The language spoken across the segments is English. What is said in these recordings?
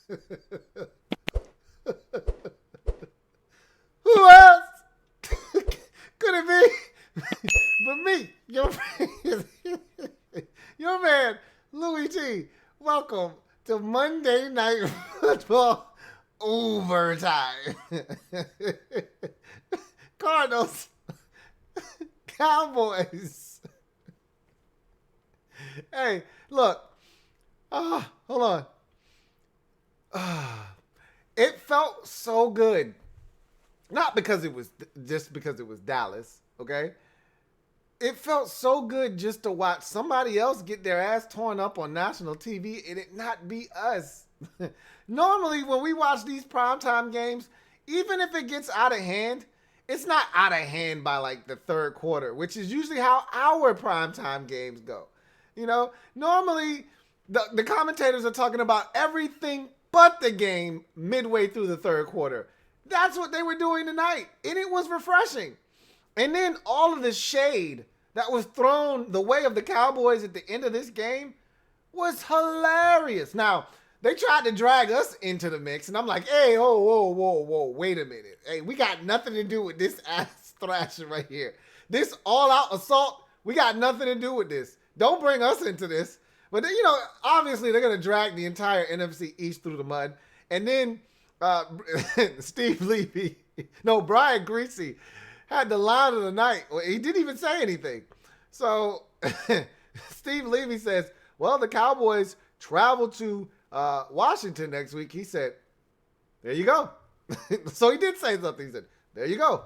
Who else could it be but me, your man, Louie T. Welcome to Monday Night Football Overtime. Cardinals, Cowboys. Hey, look. Hold on. It felt so good. Not because it was just because it was Dallas, okay? It felt so good just to watch somebody else get their ass torn up on national TV and it not be us. Normally, when we watch these primetime games, even if it gets out of hand, it's not out of hand by like the third quarter, which is usually how our primetime games go. You know, normally the commentators are talking about everything but the game midway through the third quarter. That's what they were doing tonight, and it was refreshing. And then all of the shade that was thrown the way of the Cowboys at the end of this game was hilarious. Now, they tried to drag us into the mix, and I'm like, hey, whoa, wait a minute. Hey, we got nothing to do with this ass thrashing right here. This all-out assault, we got nothing to do with this. Don't bring us into this. But, you know, obviously they're going to drag the entire NFC East through the mud. And then Brian Greasy had the line of the night. Well, he didn't even say anything. So Steve Levy says, well, the Cowboys travel to Washington next week. He said, there you go. So he did say something. He said, there you go.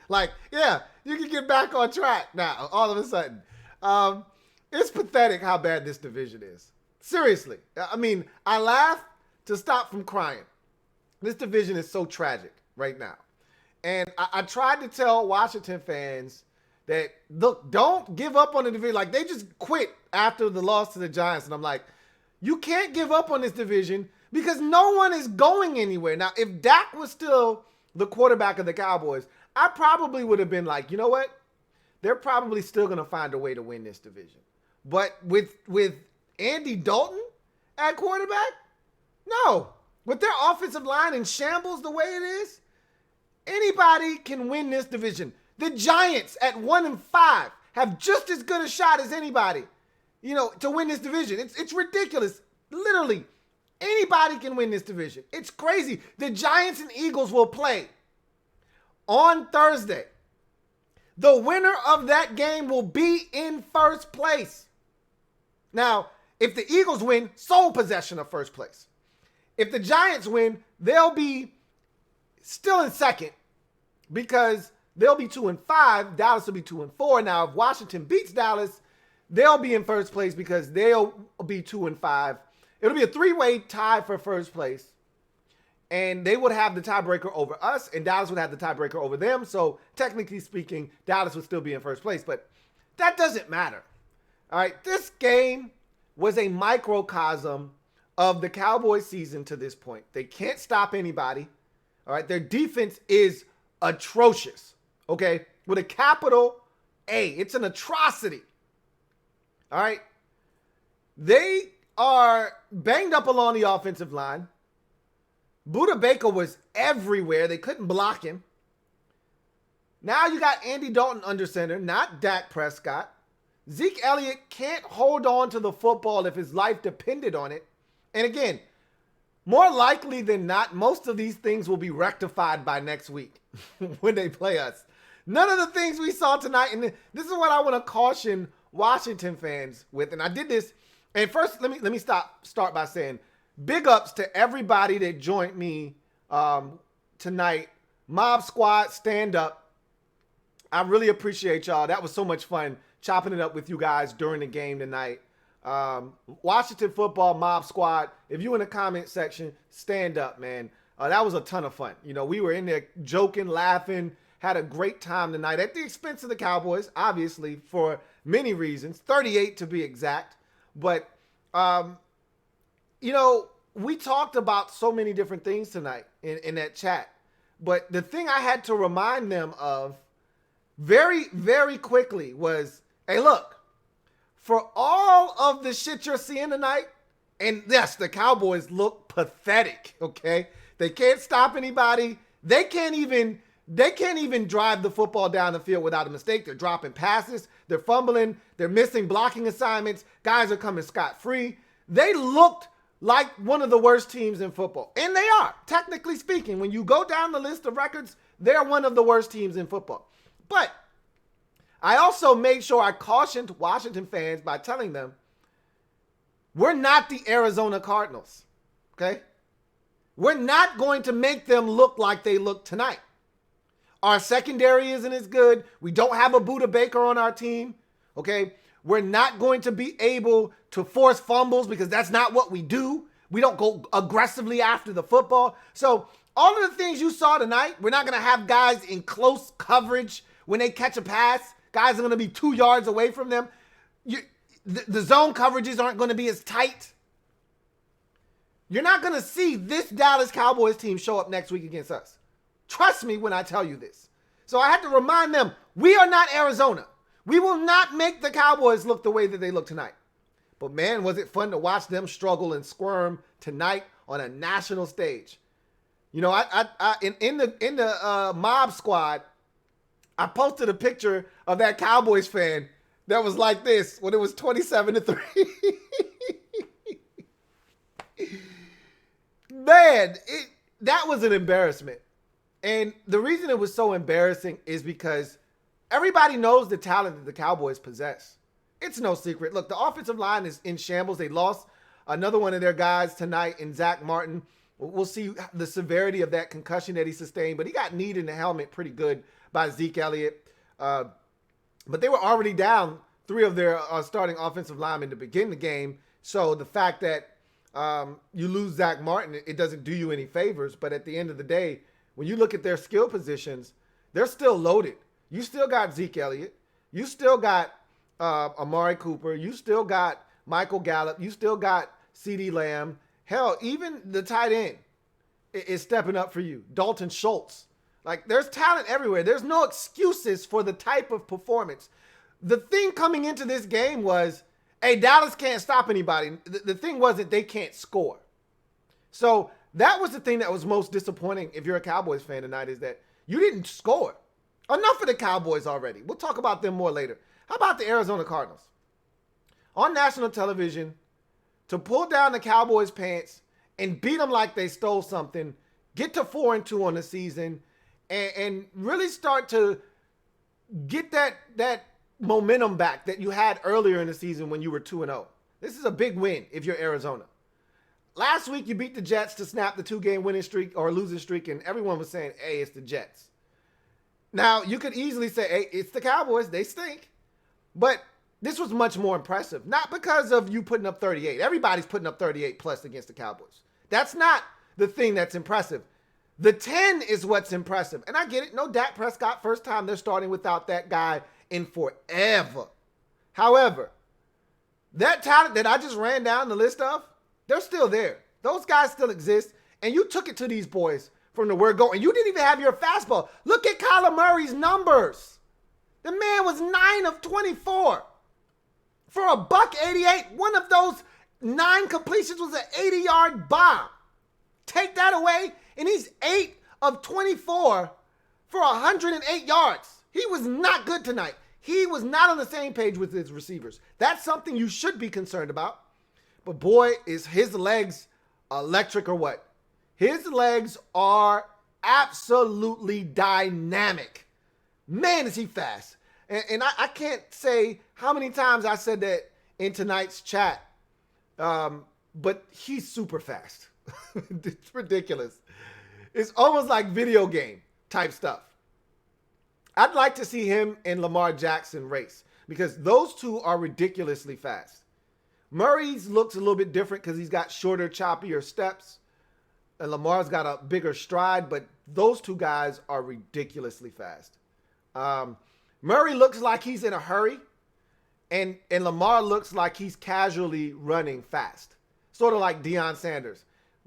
Like, yeah, you can get back on track now all of a sudden. It's pathetic how bad this division is. Seriously. I mean, I laugh to stop from crying. This division is so tragic right now. And I tried to tell Washington fans that, look, don't give up on the division. Like, they just quit after the loss to the Giants. And I'm like, you can't give up on this division because no one is going anywhere. Now, if Dak was still the quarterback of the Cowboys, I probably would have been like, you know what? They're probably still going to find a way to win this division. But with Andy Dalton at quarterback, no. With their offensive line in shambles the way it is, anybody can win this division. The Giants at 1-5 have just as good a shot as anybody, you know, to win this division. It's ridiculous. Literally, anybody can win this division. It's crazy. The Giants and Eagles will play on Thursday. The winner of that game will be in first place. Now, if the Eagles win, sole possession of first place. If the Giants win, they'll be still in second because they'll be 2-5. Dallas will be 2-4. Now, if Washington beats Dallas, they'll be in first place because they'll be 2-5. It'll be a three-way tie for first place. And they would have the tiebreaker over us, and Dallas would have the tiebreaker over them. So, technically speaking, Dallas would still be in first place. But that doesn't matter. All right, this game was a microcosm of the Cowboys season to this point. They can't stop anybody. All right, their defense is atrocious. Okay, with a capital A. It's an atrocity. All right, they are banged up along the offensive line. Budda Baker was everywhere. They couldn't block him. Now you got Andy Dalton under center, not Dak Prescott. Zeke Elliott can't hold on to the football if his life depended on it. And again, more likely than not, most of these things will be rectified by next week when they play us. None of the things we saw tonight, and this is what I want to caution Washington fans with. And I did this, and first let me start by saying big ups to everybody that joined me tonight. Mob Squad, stand up. I really appreciate y'all. That was so much fun chopping it up with you guys during the game tonight. Washington Football Mob Squad, if you in the comment section, stand up, man. That was a ton of fun. You know, we were in there joking, laughing, had a great time tonight at the expense of the Cowboys, obviously, for many reasons, 38 to be exact. But, you know, we talked about so many different things tonight in that chat. But the thing I had to remind them of very, very quickly was, hey, look, for all of the shit you're seeing tonight, And yes, the Cowboys look pathetic, okay? They can't stop anybody. They can't even drive the football down the field without a mistake. They're dropping passes. They're fumbling. They're missing blocking assignments. Guys are coming scot-free. They looked like one of the worst teams in football. And they are, technically speaking. When you go down the list of records, they're one of the worst teams in football. But I also made sure I cautioned Washington fans by telling them, we're not the Arizona Cardinals, okay? We're not going to make them look like they look tonight. Our secondary isn't as good. We don't have a Budda Baker on our team, okay? We're not going to be able to force fumbles because that's not what we do. We don't go aggressively after the football. So all of the things you saw tonight, we're not going to have guys in close coverage when they catch a pass. Guys are going to be 2 yards away from them. The zone coverages aren't going to be as tight. You're not going to see this Dallas Cowboys team show up next week against us. Trust me when I tell you this. So I had to remind them, we are not Arizona. We will not make the Cowboys look the way that they look tonight. But man, was it fun to watch them struggle and squirm tonight on a national stage. You know, in the mob squad, I posted a picture of that Cowboys fan that was like this when it was 27-3. Man, that was an embarrassment. And the reason it was so embarrassing is because everybody knows the talent that the Cowboys possess. It's no secret. Look, the offensive line is in shambles. They lost another one of their guys tonight in Zach Martin. We'll see the severity of that concussion that he sustained, but he got kneed in the helmet pretty good by Zeke Elliott. But they were already down 3 of their starting offensive linemen to begin the game. So the fact that you lose Zach Martin, it doesn't do you any favors. But at the end of the day, when you look at their skill positions, they're still loaded. You still got Zeke Elliott. You still got Amari Cooper. You still got Michael Gallup. You still got CeeDee Lamb. Hell, even the tight end is stepping up for you. Dalton Schultz. Like, there's talent everywhere. There's no excuses for the type of performance. The thing coming into this game was, hey, Dallas can't stop anybody. The thing wasn't they can't score. So that was the thing that was most disappointing if you're a Cowboys fan tonight, is that you didn't score. Enough of the Cowboys already. We'll talk about them more later. How about the Arizona Cardinals? On national television, to pull down the Cowboys' pants and beat them like they stole something, get to 4-2 on the season, and really start to get that momentum back that you had earlier in the season when you were 2-0. This is a big win if you're Arizona. Last week, you beat the Jets to snap the 2-game winning streak or losing streak, and everyone was saying, hey, it's the Jets. Now, you could easily say, hey, it's the Cowboys. They stink. But this was much more impressive. Not because of you putting up 38. Everybody's putting up 38 plus against the Cowboys. That's not the thing that's impressive. The 10 is what's impressive. And I get it. No Dak Prescott. First time they're starting without that guy in forever. However, that talent that I just ran down the list of, they're still there. Those guys still exist. And you took it to these boys from the word go. And you didn't even have your fastball. Look at Kyler Murray's numbers. The man was 9 of 24 for a $188. One of those 9 completions was an 80-yard bomb. Take that away, and he's 8 of 24 for 108 yards. He was not good tonight. He was not on the same page with his receivers. That's something you should be concerned about. But boy, is his legs electric or what? His legs are absolutely dynamic. Man, is he fast. And I can't say how many times I said that in tonight's chat, but he's super fast. It's ridiculous. It's almost like video game type stuff. I'd like to see him and Lamar Jackson race because those two are ridiculously fast. Murray's looks a little bit different because he's got shorter, choppier steps. And Lamar's got a bigger stride, but those two guys are ridiculously fast. Murray looks like he's in a hurry, and Lamar looks like he's casually running fast. Sort of like Deion Sanders.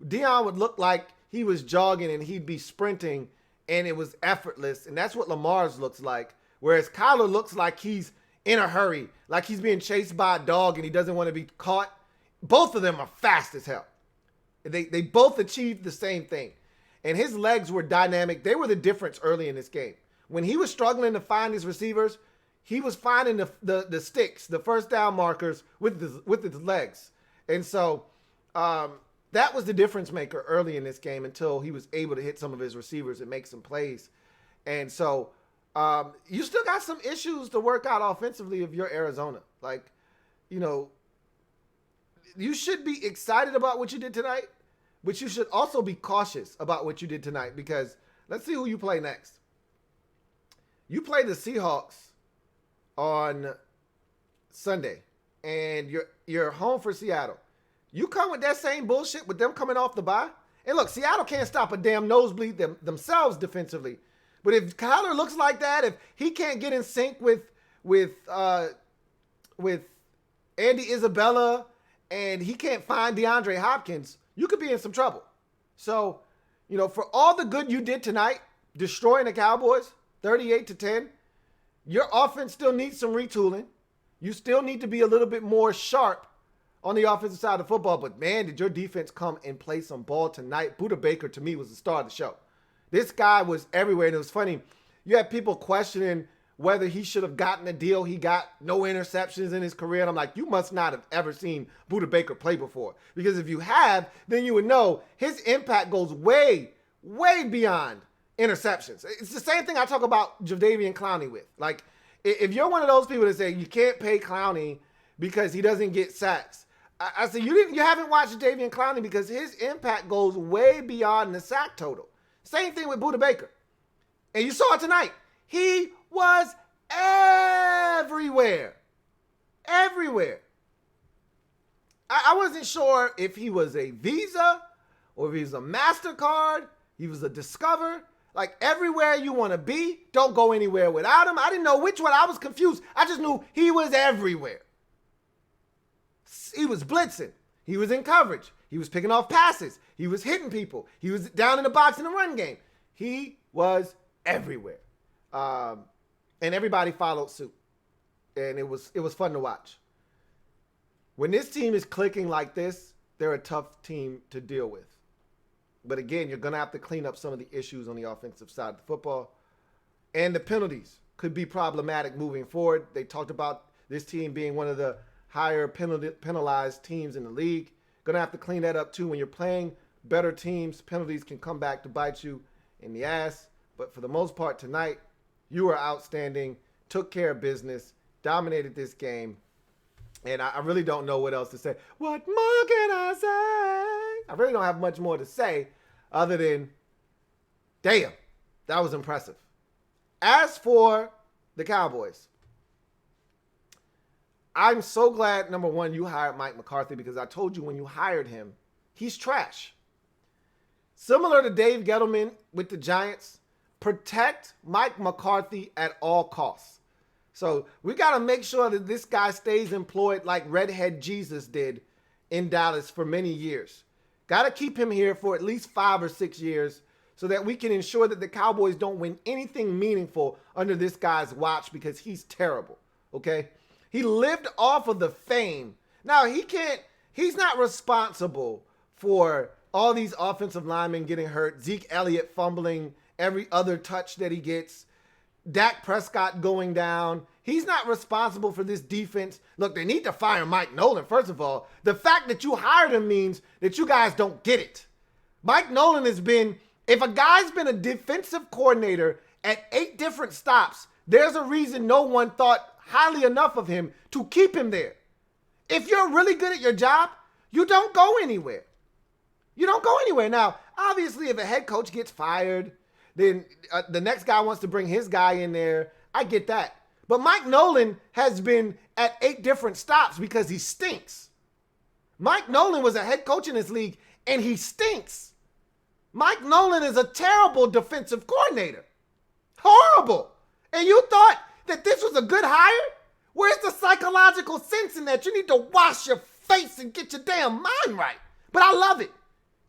Deion would look like he was jogging and he'd be sprinting, and it was effortless, and that's what Lamar's looks like. Whereas Kyler looks like he's in a hurry, like he's being chased by a dog and he doesn't want to be caught, both of them are fast as hell. They both achieved the same thing. And his legs were dynamic. They were the difference early in this game. When he was struggling to find his receivers, he was finding the sticks, the first down markers with his legs. And so that was the difference maker early in this game until he was able to hit some of his receivers and make some plays. And so you still got some issues to work out offensively if you're Arizona. Like, you know, you should be excited about what you did tonight, but you should also be cautious about what you did tonight because let's see who you play next. You play the Seahawks on Sunday, and you're home for Seattle. You come with that same bullshit with them coming off the bye. And look, Seattle can't stop a damn nosebleed themselves defensively. But if Kyler looks like that, if he can't get in sync with Andy Isabella and he can't find DeAndre Hopkins, you could be in some trouble. So, you know, for all the good you did tonight, destroying the Cowboys, 38-10, your offense still needs some retooling. You still need to be a little bit more sharp on the offensive side of football. But, man, did your defense come and play some ball tonight. Budda Baker, to me, was the star of the show. This guy was everywhere, and it was funny. You had people questioning whether he should have gotten a deal. He got no interceptions in his career. And I'm like, you must not have ever seen Budda Baker play before. Because if you have, then you would know his impact goes way, way beyond interceptions. It's the same thing I talk about Jadeveon Clowney with. Like, if you're one of those people that say you can't pay Clowney because he doesn't get sacks, I say you haven't watched Jadeveon Clowney because his impact goes way beyond the sack total. Same thing with Budda Baker. And you saw it tonight. He was everywhere. Everywhere. I wasn't sure if he was a Visa or if he was a MasterCard. He was a Discover. Like, everywhere you want to be, don't go anywhere without him. I didn't know which one. I was confused. I just knew he was everywhere. He was blitzing. He was in coverage. He was picking off passes. He was hitting people. He was down in the box in the run game. He was everywhere. And everybody followed suit. And it was fun to watch. When this team is clicking like this, they're a tough team to deal with. But again, you're going to have to clean up some of the issues on the offensive side of the football. And the penalties could be problematic moving forward. They talked about this team being one of the higher penalized teams in the league. Going to have to clean that up too. When you're playing better teams, penalties can come back to bite you in the ass. But for the most part tonight, you were outstanding, took care of business, dominated this game. And I really don't know what else to say. What more can I say? I really don't have much more to say other than, damn, that was impressive. As for the Cowboys, I'm so glad, number one, you hired Mike McCarthy because I told you when you hired him, he's trash. Similar to Dave Gettleman with the Giants, protect Mike McCarthy at all costs. So we got to make sure that this guy stays employed like Redhead Jesus did in Dallas for many years. Got to keep him here for at least 5 or 6 years so that we can ensure that the Cowboys don't win anything meaningful under this guy's watch because he's terrible, okay? He lived off of the fame. Now, he's not responsible for all these offensive linemen getting hurt, Zeke Elliott fumbling every other touch that he gets, Dak Prescott going down. He's not responsible for this defense. Look, they need to fire Mike Nolan. First of all, the fact that you hired him means that you guys don't get it. Mike Nolan has been, if a guy's been a defensive coordinator at 8 different stops, there's a reason no one thought highly enough of him to keep him there. If you're really good at your job, you don't go anywhere. You don't go anywhere. Now, obviously, if a head coach gets fired, then the next guy wants to bring his guy in there. I get that. But Mike Nolan has been at 8 different stops because he stinks. Mike Nolan was a head coach in this league, and he stinks. Mike Nolan is a terrible defensive coordinator. Horrible. And you thought that this was a good hire? Where's the psychological sense in that? You need to wash your face and get your damn mind right. But I love it.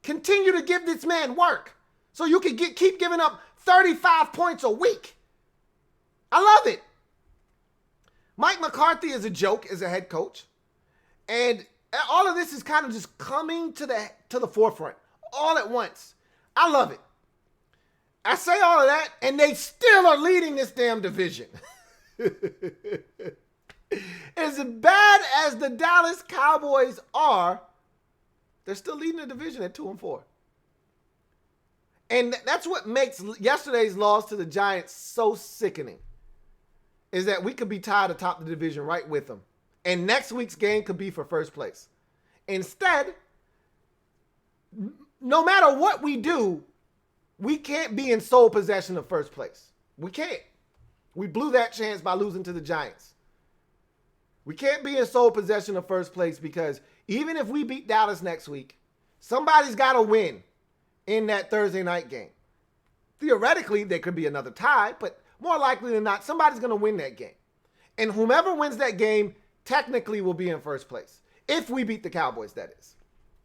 Continue to give this man work so you can keep giving up 35 points a week. I love it. Mike McCarthy is a joke as a head coach. And All of this is kind of just coming to the forefront all at once. I love it. I say all of that, and they still are leading this damn division. As bad as the Dallas Cowboys are, they're still leading the division at 2-4. And that's what makes yesterday's loss to the Giants so sickening, is that we could be tied atop the division right with them. And next week's game could be for first place. Instead, no matter what we do, we can't be in sole possession of first place. We can't. We blew that chance by losing to the Giants. We can't be in sole possession of first place because even if we beat Dallas next week, somebody's got to win in that Thursday night game. Theoretically, there could be another tie, but more likely than not, somebody's going to win that game. And whomever wins that game technically will be in first place. If we beat the Cowboys, that is.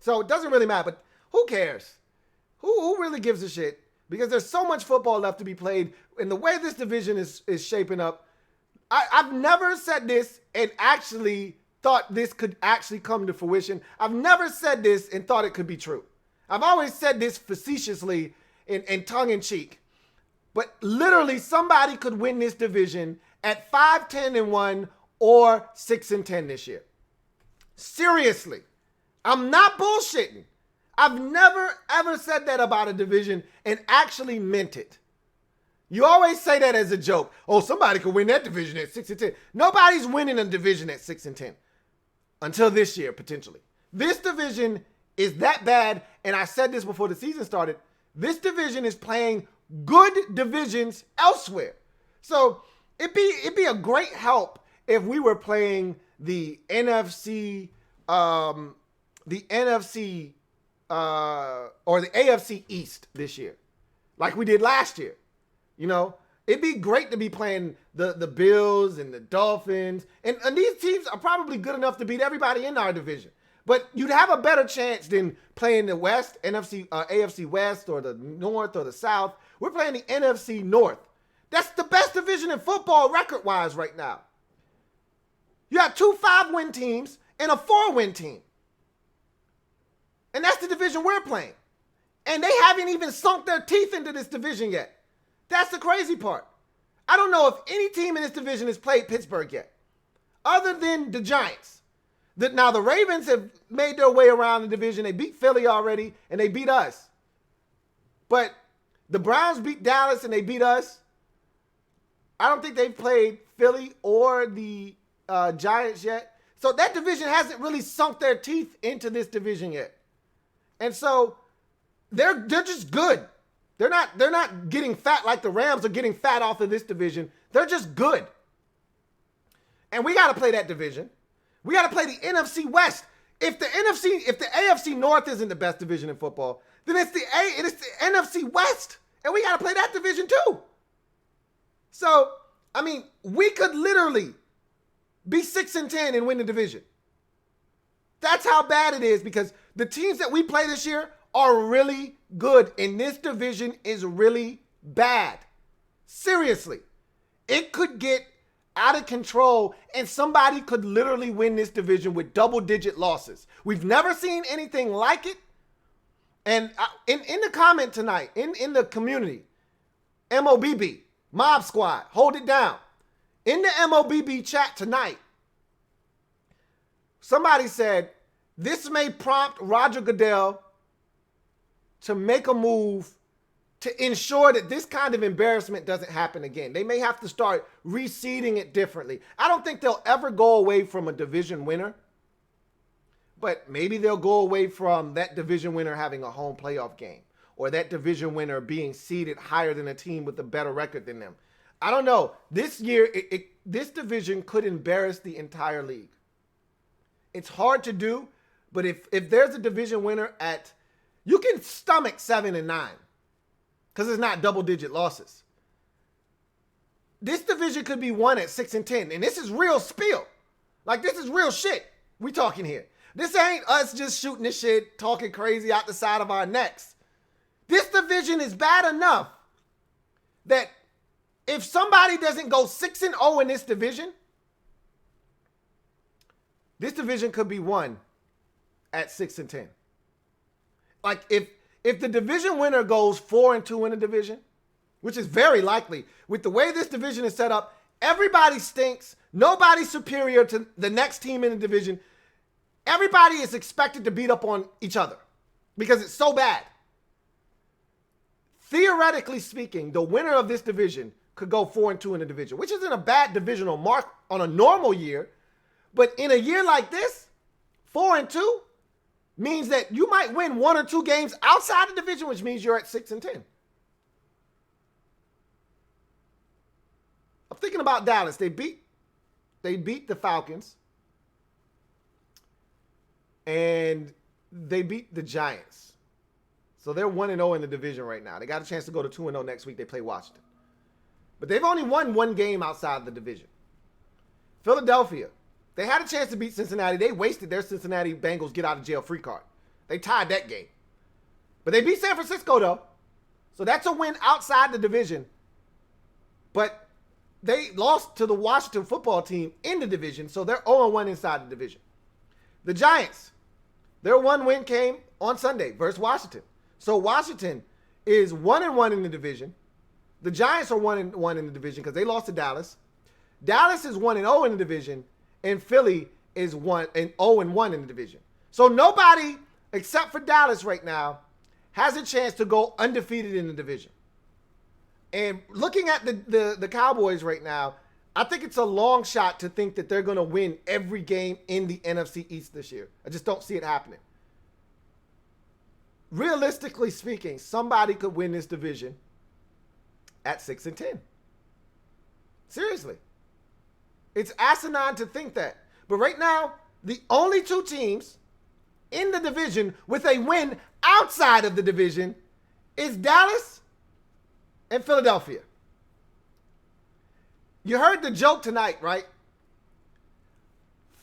So it doesn't really matter, but who cares? Who really gives a shit? Because there's so much football left to be played. And the way this division is shaping up, I've never said this and actually thought this could actually come to fruition. I've never said this and thought it could be true. I've always said this facetiously and tongue-in-cheek. But literally, somebody could win this division at 5-10-1 or 6-10 this year. Seriously. I'm not bullshitting. I've never, ever said that about a division and actually meant it. You always say that as a joke. Oh, somebody could win that division at 6-10. Nobody's winning a division at 6-10 until this year, potentially. This division is that bad, and I said this before the season started. This division is playing good divisions elsewhere. So it'd be a great help if we were playing the NFC or the AFC East this year, like we did last year. You know, it'd be great to be playing the Bills and the Dolphins, and these teams are probably good enough to beat everybody in our division. But you'd have a better chance than playing the West, AFC West, or the North, or the South. We're playing the NFC North. That's the best division in football record-wise right now. You have 2 5-win teams and a 4-win team. And that's the division we're playing. And they haven't even sunk their teeth into this division yet. That's the crazy part. I don't know if any team in this division has played Pittsburgh yet, other than the Giants. Now, the Ravens have made their way around the division. They beat Philly already, and they beat us. But the Browns beat Dallas, and they beat us. I don't think they've played Philly or the Giants yet. So that division hasn't really sunk their teeth into this division yet. And so they're just good. They're not getting fat like the Rams are getting fat off of this division. They're just good. And we got to play that division. We got to play the NFC West. If the AFC North isn't the best division in football, then it's the NFC West. And we got to play that division too. So, I mean, we could literally be 6-10 and win the division. That's how bad it is, because the teams that we play this year are really good, and this division is really bad. Seriously. It could get out of control, and somebody could literally win this division with double-digit losses. We've never seen anything like it. And in the comment tonight, in the community, MOBB, Mob Squad, hold it down. In the MOBB chat tonight, somebody said, this may prompt Roger Goodell to make a move to ensure that this kind of embarrassment doesn't happen again. They may have to start reseeding it differently. I don't think they'll ever go away from a division winner, but maybe they'll go away from that division winner having a home playoff game, or that division winner being seeded higher than a team with a better record than them. I don't know. This year, this division could embarrass the entire league. It's hard to do, but if there's a division winner you can stomach 7-9 because it's not double-digit losses. This division could be won at 6-10, and this is real spiel. Like, this is real shit we talking here. This ain't us just shooting this shit, talking crazy out the side of our necks. This division is bad enough that if somebody doesn't go 6-0 in this division could be won at 6-10. Like if the division winner goes 4-2 in the division, which is very likely with the way this division is set up, everybody stinks. Nobody's superior to the next team in the division. Everybody is expected to beat up on each other because it's so bad. Theoretically speaking, the winner of this division could go 4-2 in the division, which isn't a bad divisional mark on a normal year. But in a year like this, 4-2 means that you might win 1 or 2 games outside the division, which means you're at 6-10. I'm thinking about Dallas. They beat the Falcons. And they beat the Giants. So they're 1-0 in the division right now. They got a chance to go to 2-0 next week. They play Washington. But they've only won 1 game outside the division. Philadelphia. They had a chance to beat Cincinnati. They wasted their Cincinnati Bengals get out of jail free card. They tied that game. But they beat San Francisco though. So that's a win outside the division. But they lost to the Washington football team in the division. So they're 0-1 inside the division. The Giants, their 1 win came on Sunday versus Washington. So Washington is 1-1 in the division. The Giants are 1-1 in the division because they lost to Dallas. Dallas is 1-0 in the division. And Philly is 0-1 in the division. So nobody except for Dallas right now has a chance to go undefeated in the division. And looking at the Cowboys right now, I think it's a long shot to think that they're going to win every game in the NFC East this year. I just don't see it happening. Realistically speaking, somebody could win this division at 6-10. Seriously. It's asinine to think that. But right now, the only 2 teams in the division with a win outside of the division is Dallas and Philadelphia. You heard the joke tonight, right?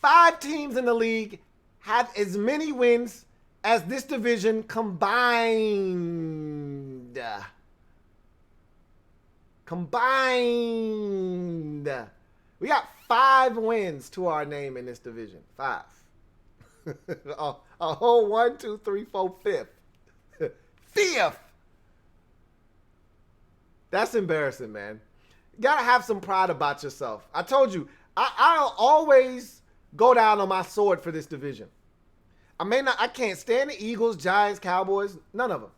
5 teams in the league have as many wins as this division combined. We got 5 wins to our name in this division. 5. a whole 1, 2, 3, 4, 5th. 5th. That's embarrassing, man. You gotta have some pride about yourself. I told you, I'll always go down on my sword for this division. I can't stand the Eagles, Giants, Cowboys, none of them.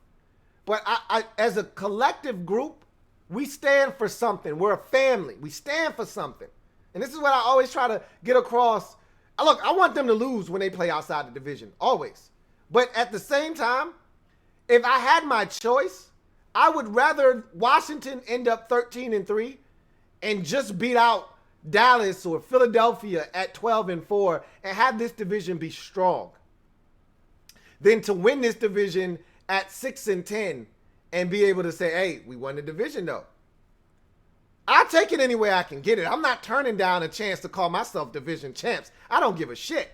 But I as a collective group, we stand for something. We're a family. We stand for something. And this is what I always try to get across. Look, I want them to lose when they play outside the division, always. But at the same time, if I had my choice, I would rather Washington end up 13-3 and just beat out Dallas or Philadelphia at 12-4 and have this division be strong than to win this division at 6-10 and be able to say, hey, we won the division though. I'll take it any way I can get it. I'm not turning down a chance to call myself division champs. I don't give a shit.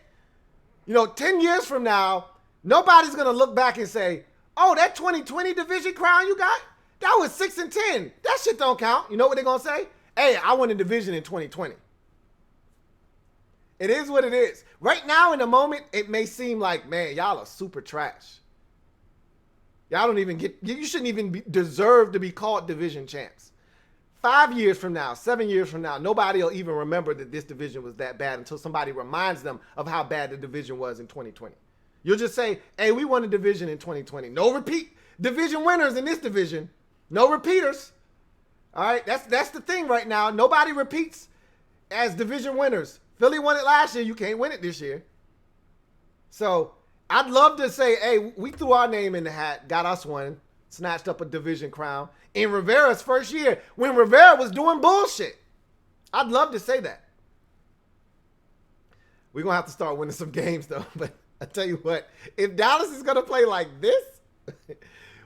10 years from now, nobody's going to look back and say, oh, that 2020 division crown you got, that was 6-10. That shit don't count. You know what they're going to say? Hey, I won a division in 2020. It is what it is. Right now in the moment, it may seem like, man, y'all are super trash. Y'all don't even you shouldn't even deserve to be called division champs. 5 years from now, 7 years from now, nobody will even remember that this division was that bad until somebody reminds them of how bad the division was in 2020. You'll just say, hey, we won a division in 2020. No repeat division winners in this division. No repeaters. All right, that's the thing right now. Nobody repeats as division winners. Philly won it last year. You can't win it this year. So I'd love to say, hey, we threw our name in the hat, got us one, snatched up a division crown in Rivera's first year when Rivera was doing bullshit. I'd love to say that. We're going to have to start winning some games, though. But I tell you what, if Dallas is going to play like this,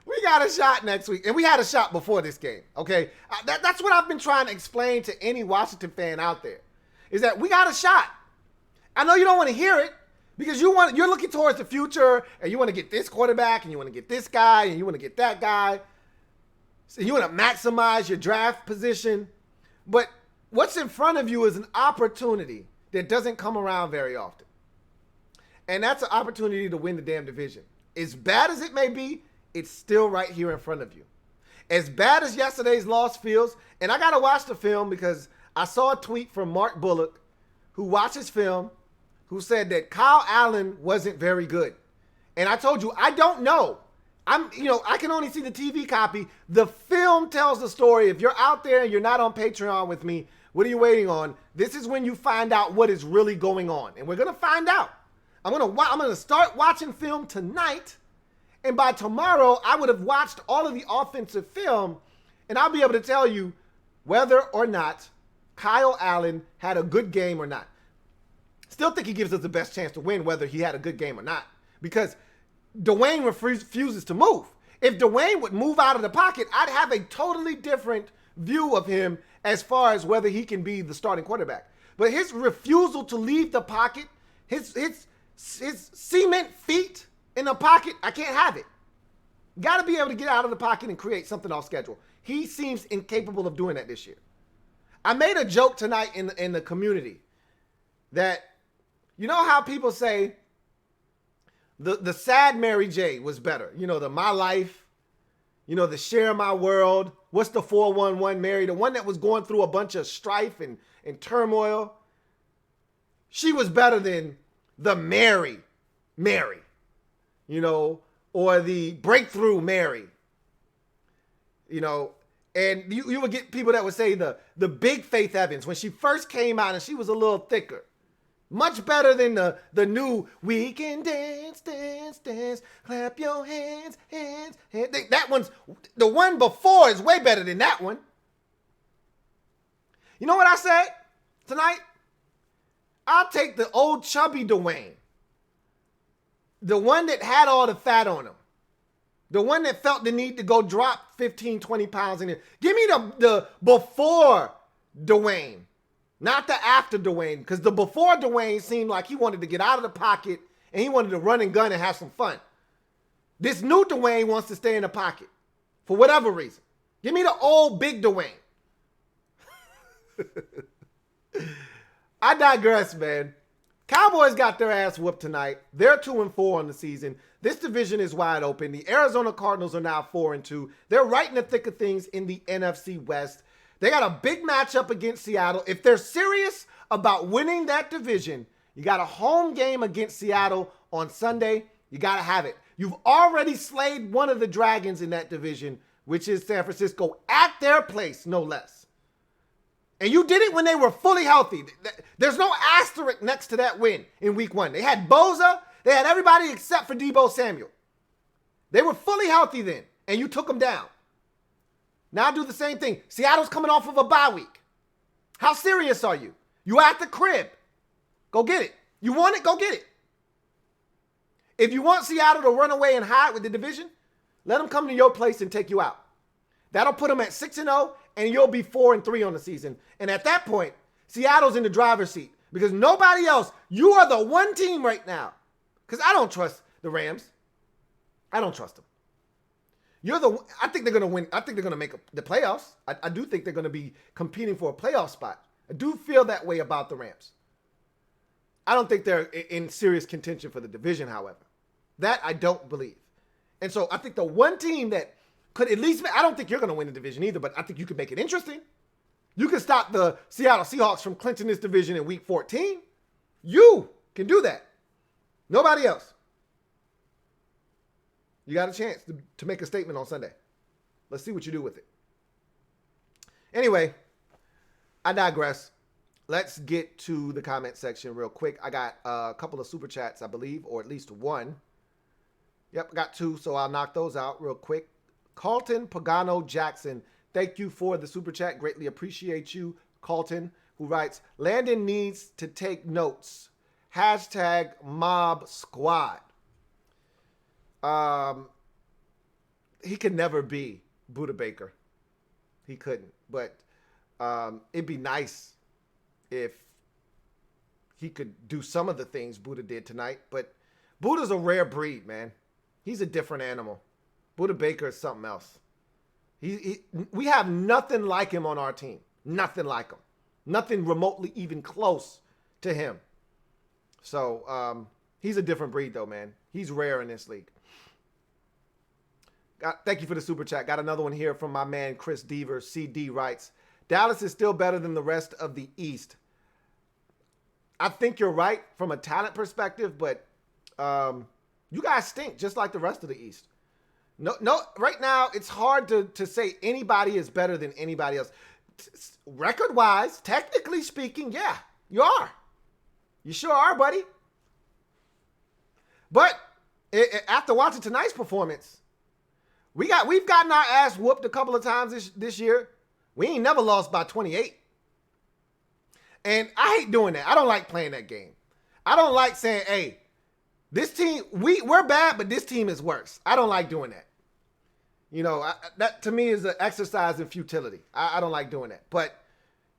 we got a shot next week. And we had a shot before this game, okay? That's what I've been trying to explain to any Washington fan out there, is that we got a shot. I know you don't want to hear it because you're looking towards the future and you want to get this quarterback and you want to get this guy and you want to get that guy. So you want to maximize your draft position. But what's in front of you is an opportunity that doesn't come around very often. And that's an opportunity to win the damn division. As bad as it may be, it's still right here in front of you. As bad as yesterday's loss feels, and I got to watch the film because I saw a tweet from Mark Bullock, who watches film, who said that Kyle Allen wasn't very good. And I told you, I don't know. I can only see the TV copy. The film tells the story. If you're out there and you're not on Patreon with me, what are you waiting on? This is when you find out what is really going on. And we're going to find out. I'm going to start watching film tonight. And by tomorrow, I would have watched all of the offensive film. And I'll be able to tell you whether or not Kyle Allen had a good game or not. Still think he gives us the best chance to win whether he had a good game or not. Because Dwayne refuses to move. If Dwayne would move out of the pocket, I'd have a totally different view of him as far as whether he can be the starting quarterback. But his refusal to leave the pocket, his cement feet in the pocket, I can't have it. Got to be able to get out of the pocket and create something off schedule. He seems incapable of doing that this year. I made a joke tonight in the community that, you know how people say the sad Mary J was better. You know, the My Life, you know, the Share My World. What's the 411 Mary? The one that was going through a bunch of strife and turmoil. She was better than the Mary, you know, or the Breakthrough Mary, you know. And you would get people that would say the big Faith Evans when she first came out and she was a little thicker. Much better than the new we can dance, dance, dance, clap your hands, hands, hands. That one's, the one before is way better than that one. You know what I said tonight? I'll take the old chubby Dwayne. The one that had all the fat on him. The one that felt the need to go drop 15, 20 pounds in it. Give me the before Dwayne. Not the after Dwayne, because the before Dwayne seemed like he wanted to get out of the pocket and he wanted to run and gun and have some fun. This new Dwayne wants to stay in the pocket for whatever reason. Give me the old big Dwayne. I digress, man. Cowboys got their ass whooped tonight. They're 2-4 on the season. This division is wide open. The Arizona Cardinals are now 4-2. They're right in the thick of things in the NFC West. They got a big matchup against Seattle. If they're serious about winning that division, you got a home game against Seattle on Sunday. You got to have it. You've already slayed one of the dragons in that division, which is San Francisco, at their place, no less. And you did it when they were fully healthy. There's no asterisk next to that win in week 1. They had Boza. They had everybody except for Deebo Samuel. They were fully healthy then, and you took them down. Now do the same thing. Seattle's coming off of a bye week. How serious are you? You at the crib. Go get it. You want it? Go get it. If you want Seattle to run away and hide with the division, let them come to your place and take you out. That'll put them at 6-0, and you'll be 4-3 on the season. And at that point, Seattle's in the driver's seat because nobody else, you are the one team right now. Because I don't trust the Rams. I don't trust them. I think they're going to win. I think they're going to make the playoffs. I do think they're going to be competing for a playoff spot. I do feel that way about the Rams. I don't think they're in serious contention for the division, however. That I don't believe. And so I think the one team that could at least, I don't think you're going to win the division either, but I think you could make it interesting. You can stop the Seattle Seahawks from clinching this division in week 14. You can do that. Nobody else. You got a chance to make a statement on Sunday. Let's see what you do with it. Anyway, I digress. Let's get to the comment section real quick. I got a couple of super chats, I believe, or at least one. Yep, I got 2, so I'll knock those out real quick. Carlton Pagano Jackson, thank you for the super chat. Greatly appreciate you, Carlton, who writes, Landon needs to take notes. Hashtag mob squad. He could never be Budda Baker. He couldn't. But it'd be nice if he could do some of the things Budda did tonight. But Budda's a breed, man. He's a different animal. Budda Baker is something else. We have nothing like him on our team. Nothing like him. Nothing remotely even close to him. So He's a different breed, though, man. He's rare in this league. Thank you for the super chat. Got another one here from my man, Chris Deaver. CD writes, Dallas is still better than the rest of the East. I think you're right from a talent perspective, but you guys stink just like the rest of the East. No. Right now, it's hard to say anybody is better than anybody else. Record-wise, technically speaking, yeah, you are. You sure are, buddy. But after watching tonight's performance, we've gotten our ass whooped a couple of times this year. We ain't never lost by 28. And I hate doing that. I don't like playing that game. I don't like saying, hey, this team, we're bad, but this team is worse. I don't like doing that. You know, that to me is an exercise in futility. I don't like doing that. But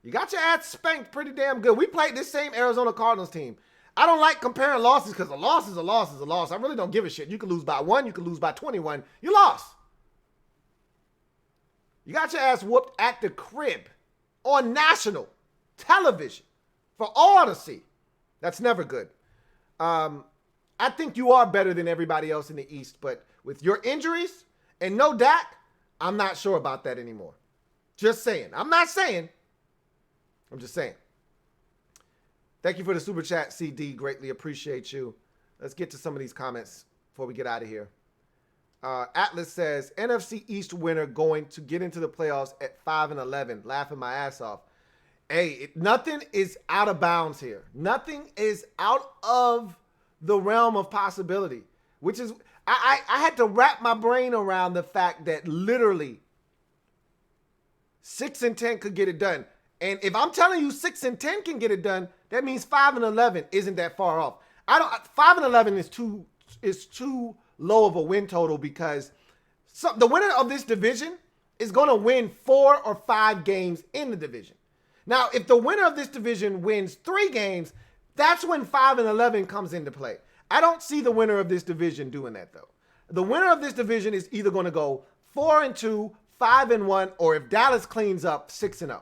you got your ass spanked pretty damn good. We played this same Arizona Cardinals team. I don't like comparing losses because a loss is a loss is a loss. I really don't give a shit. You can lose by 1. You can lose by 21. You lost. You got your ass whooped at the crib on national television for all to see. That's never good. I think you are better than everybody else in the East, but with your injuries and no Dak, I'm not sure about that anymore. Just saying. I'm not saying. I'm just saying. Thank you for the super chat, CD. Greatly appreciate you. Let's get to some of these comments before we get out of here. Atlas says, NFC East winner going to get into the playoffs at 5-11. Laughing my ass off. Hey, nothing is out of bounds here. Nothing is out of the realm of possibility, which is, I had to wrap my brain around the fact that literally 6-10 could get it done. And if I'm telling you 6-10 can get it done, that means 5-11 isn't that far off. 5-11 is too low of a win total because the winner of this division is going to win 4 or 5 games in the division. Now, if the winner of this division wins 3 games, that's when 5-11 comes into play. I don't see the winner of this division doing that, though. The winner of this division is either going to go 4-2, 5-1, or if Dallas cleans up, 6-0.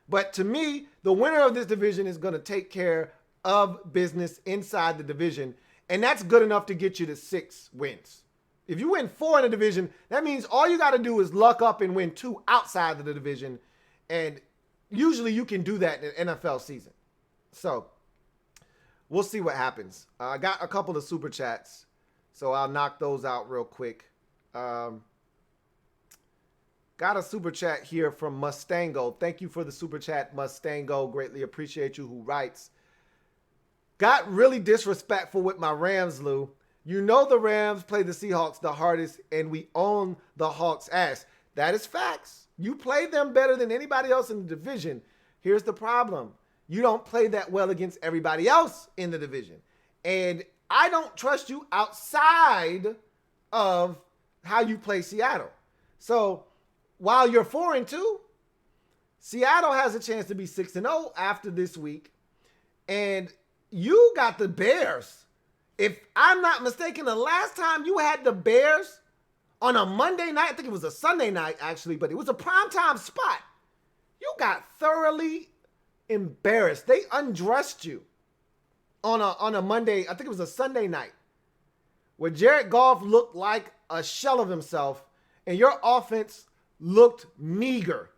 But to me, the winner of this division is going to take care of business inside the division, and that's good enough to get you to 6 wins. If you win 4 in the division, that means all you got to do is luck up and win 2 outside of the division, and usually you can do that in an NFL season. So we'll see what happens. I got a couple of super chats, so I'll knock those out real quick. Got a super chat here from Mustango. Thank you for the super chat, Mustango. Greatly appreciate you, who writes, got really disrespectful with my Rams, Lou. You know the Rams play the Seahawks the hardest, and we own the Hawks' ass. That is facts. You play them better than anybody else in the division. Here's the problem. You don't play that well against everybody else in the division. And I don't trust you outside of how you play Seattle. So while you're 4-2, Seattle has a chance to be 6-0 after this week. And you got the Bears. If I'm not mistaken, the last time you had the Bears on a Monday night, I think it was a Sunday night actually, but it was a primetime spot, you got thoroughly embarrassed. They undressed you on a Monday, I think it was a Sunday night, where Jared Goff looked like a shell of himself and your offense looked meager.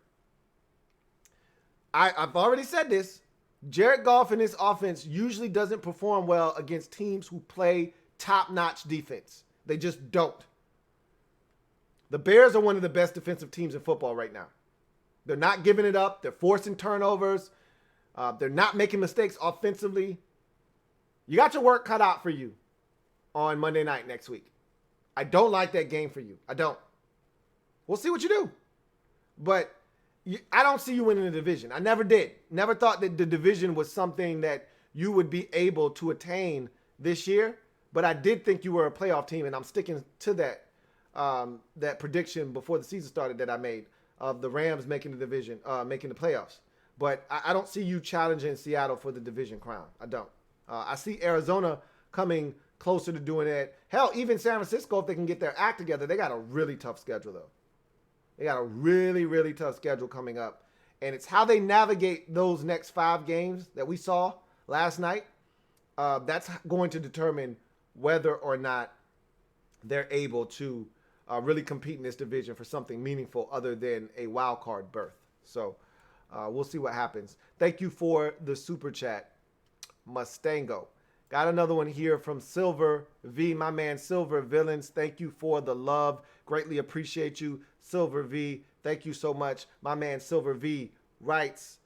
I've already said this. Jared Goff and his offense usually doesn't perform well against teams who play top-notch defense. They just don't. The Bears are one of the best defensive teams in football right now. They're not giving it up. They're forcing turnovers. They're not making mistakes offensively. You got your work cut out for you on Monday night next week. I don't like that game for you. I don't. We'll see what you do. But I don't see you winning the division. I never did. Never thought that the division was something that you would be able to attain this year. But I did think you were a playoff team, and I'm sticking to that prediction before the season started that I made of the Rams making the division, making the playoffs. But I don't see you challenging Seattle for the division crown. I don't. I see Arizona coming closer to doing it. Hell, even San Francisco, if they can get their act together, they got a really tough schedule, though. They got a really, really tough schedule coming up. And it's how they navigate those next 5 games that we saw last night that's going to determine whether or not they're able to really compete in this division for something meaningful other than a wild card berth. So we'll see what happens. Thank you for the super chat, Mustango. Got another one here from Silver V, my man Silver Villains. Thank you for the love. Greatly appreciate you, Silver V. Thank you so much. My man Silver V writes,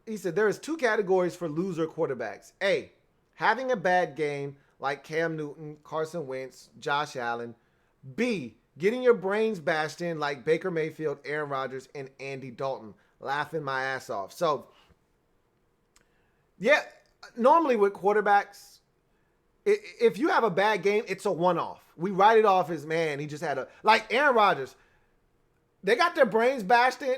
he said, there is 2 categories for loser quarterbacks. A, having a bad game like Cam Newton, Carson Wentz, Josh Allen. B, getting your brains bashed in like Baker Mayfield, Aaron Rodgers, and Andy Dalton. Laughing my ass off. So, yeah, normally with quarterbacks, if you have a bad game, it's a one-off. We write it off as, man, he just had like Aaron Rodgers. They got their brains bashed in,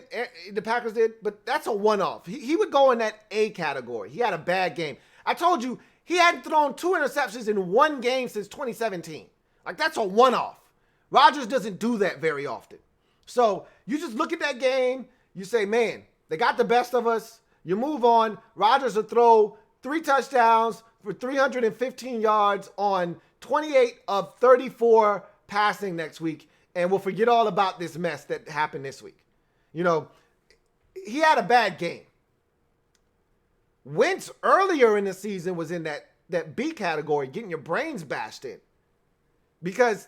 the Packers did, but that's a one-off. He would go in that A category. He had a bad game. I told you, he hadn't thrown 2 interceptions in one game since 2017. Like, that's a one-off. Rodgers doesn't do that very often. So you just look at that game, you say, man, they got the best of us. You move on. Rodgers will throw 3 touchdowns for 315 yards on 28 of 34 passing next week, and we'll forget all about this mess that happened this week. You know, he had a bad game. Wentz earlier in the season was in that B category, getting your brains bashed in. Because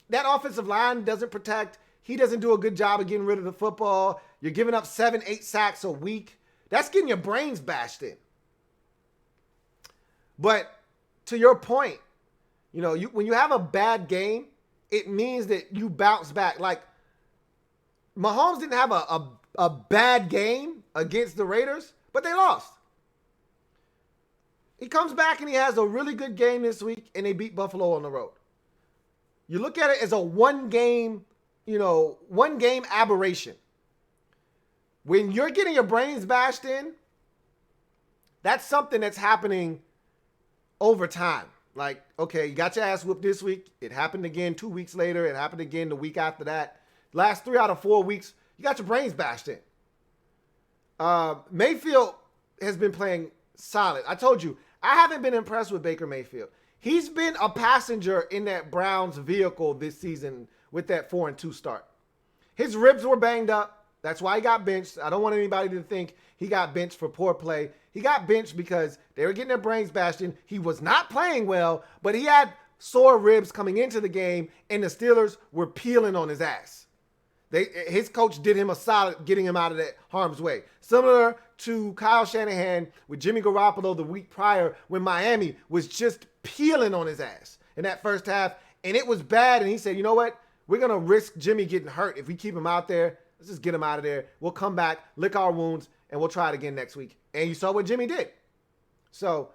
that offensive line doesn't protect. He doesn't do a good job of getting rid of the football. You're giving up 7-8 sacks a week. That's getting your brains bashed in. But to your point, you know, when you have a bad game, it means that you bounce back. Like, Mahomes didn't have a bad game against the Raiders, but they lost. He comes back and he has a really good game this week, and they beat Buffalo on the road. You look at it as a one-game aberration. When you're getting your brains bashed in, that's something that's happening over time. Like, okay, you got your ass whooped this week. It happened again 2 weeks later. It happened again the week after that. Last 3 out of 4 weeks, you got your brains bashed in. Mayfield has been playing solid. I told you, I haven't been impressed with Baker Mayfield. He's been a passenger in that Browns vehicle this season with that 4-2 start. His ribs were banged up. That's why he got benched. I don't want anybody to think he got benched for poor play. He got benched because they were getting their brains bashed in. He was not playing well, but he had sore ribs coming into the game, and the Steelers were peeling on his ass. His coach did him a solid getting him out of that harm's way. Similar to Kyle Shanahan with Jimmy Garoppolo the week prior when Miami was just peeling on his ass in that first half, and it was bad, and he said, you know what? We're going to risk Jimmy getting hurt if we keep him out there. Let's just get him out of there. We'll come back, lick our wounds, and we'll try it again next week. And you saw what Jimmy did. So,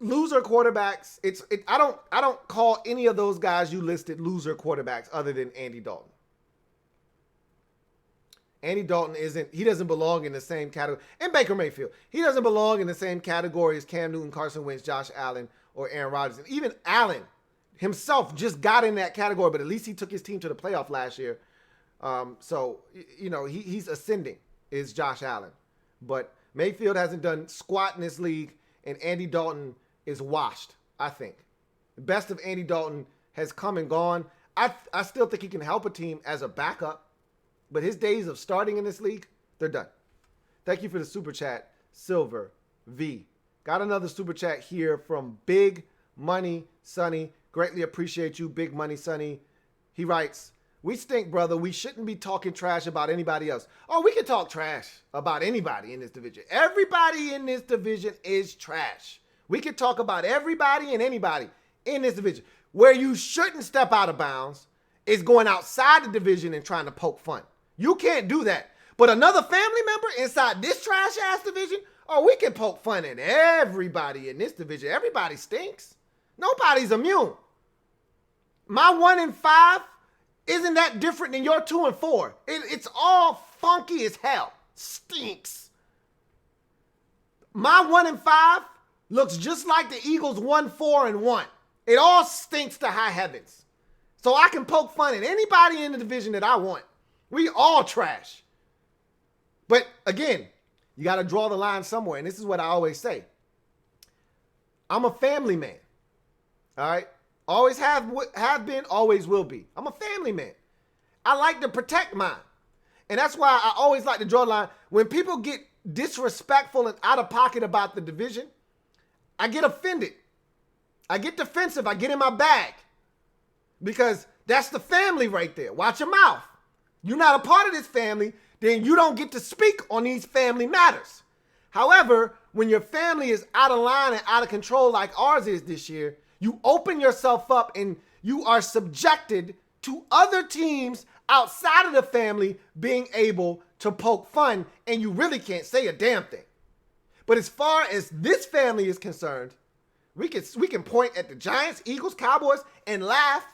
loser quarterbacks, I don't call any of those guys you listed loser quarterbacks other than Andy Dalton. Andy Dalton doesn't belong in the same category. And Baker Mayfield. He doesn't belong in the same category as Cam Newton, Carson Wentz, Josh Allen, or Aaron Rodgers. And even Allen himself just got in that category, but at least he took his team to the playoff last year. So, you know, he's ascending, is Josh Allen. But Mayfield hasn't done squat in this league, and Andy Dalton is washed, I think. The best of Andy Dalton has come and gone. I still think he can help a team as a backup, but his days of starting in this league, they're done. Thank you for the super chat, Silver V. Got another super chat here from Big Money Sonny. Greatly appreciate you, Big Money Sonny. He writes, we stink, brother. We shouldn't be talking trash about anybody else. Oh, we can talk trash about anybody in this division. Everybody in this division is trash. We can talk about everybody and anybody in this division. Where you shouldn't step out of bounds is going outside the division and trying to poke fun. You can't do that. But another family member inside this trash-ass division, oh, we can poke fun at everybody in this division. Everybody stinks. Nobody's immune. My 1-5 isn't that different than your 2-4. It's all funky as hell. Stinks. My 1-5 looks just like the Eagles 1-4-1. It all stinks to high heavens. So I can poke fun at anybody in the division that I want. We all trash. But again, You got to draw the line somewhere. And this is what I always say. I'm a family man. All right? Always have been, always will be. I'm a family man. I like to protect mine. And that's why I always like to draw the line. When people get disrespectful and out of pocket about the division, I get offended. I get defensive. I get in my bag. Because that's the family right there. Watch your mouth. You're not a part of this family, then you don't get to speak on these family matters. However, when your family is out of line and out of control like ours is this year, you open yourself up and you are subjected to other teams outside of the family being able to poke fun, and you really can't say a damn thing. But as far as this family is concerned, we can point at the Giants, Eagles, Cowboys, and laugh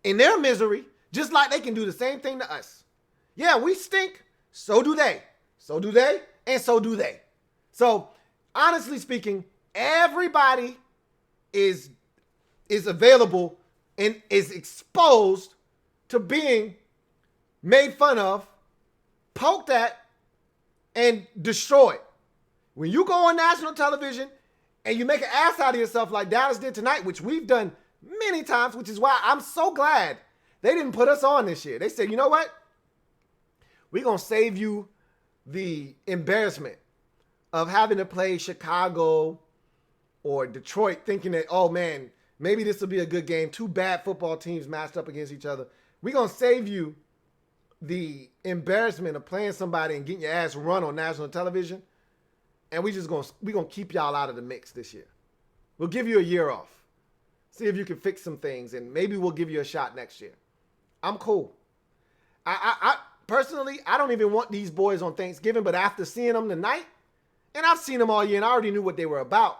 in their misery, just like they can do the same thing to us. Yeah, we stink. So do they. So do they, and so do they. So, honestly speaking, everybody is available and is exposed to being made fun of, poked at, and destroyed. When you go on national television and you make an ass out of yourself like Dallas did tonight, which we've done many times, which is why I'm so glad they didn't put us on this year. They said, you know what? We're going to save you the embarrassment of having to play Chicago or Detroit thinking that, oh man, maybe this will be a good game. Two bad football teams matched up against each other. We're going to save you the embarrassment of playing somebody and getting your ass run on national television. And we're going to keep y'all out of the mix this year. We'll give you a year off. See if you can fix some things, and maybe we'll give you a shot next year. I'm cool. I personally, I don't even want these boys on Thanksgiving, but after seeing them tonight, and I've seen them all year and I already knew what they were about,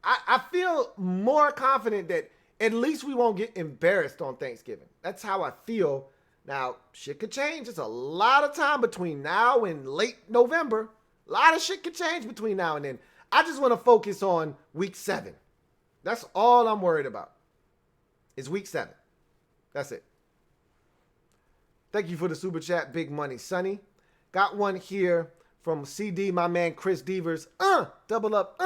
I feel more confident that at least we won't get embarrassed on Thanksgiving. That's how I feel. Now, shit could change. It's a lot of time between now and late November. A lot of shit could change between now and then. I just want to focus on week 7. That's all I'm worried about. It's week 7. That's it. Thank you for the super chat, Big Money Sonny. Got one here from CD, my man Chris Devers. Double up.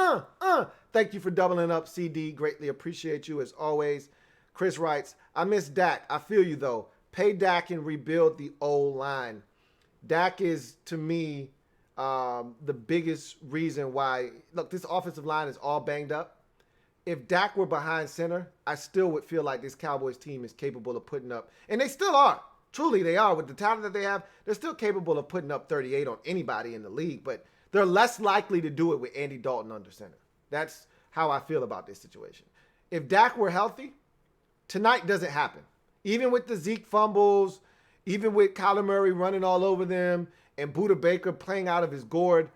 Thank you for doubling up, CD. Greatly appreciate you as always. Chris writes, I miss Dak. I feel you though. Pay Dak and rebuild the old line. Dak is, to me, the biggest reason why. Look, this offensive line is all banged up. If Dak were behind center, I still would feel like this Cowboys team is capable of putting up, and they still are. Truly, they are. With the talent that they have, they're still capable of putting up 38 on anybody in the league, but they're less likely to do it with Andy Dalton under center. That's how I feel about this situation. If Dak were healthy, tonight doesn't happen. Even with the Zeke fumbles, even with Kyler Murray running all over them and Budda Baker playing out of his gourd,